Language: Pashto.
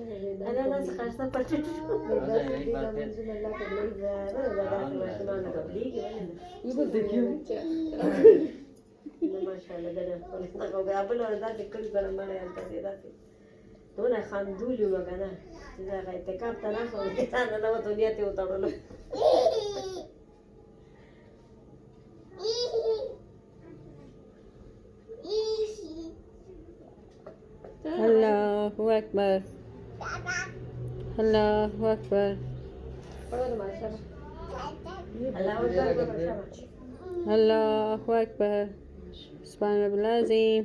أنا خرجت بطل ये देखियो माशाल्लाह दना को अपन और दादी कल कर माने अंत दे दादी तो ना खानदूली मगना إذا غايت كارت ناس وكذا أنا لو تونياتي وطرلو الله أكبر الله أكبر الله أكبر سبحان الله العظيم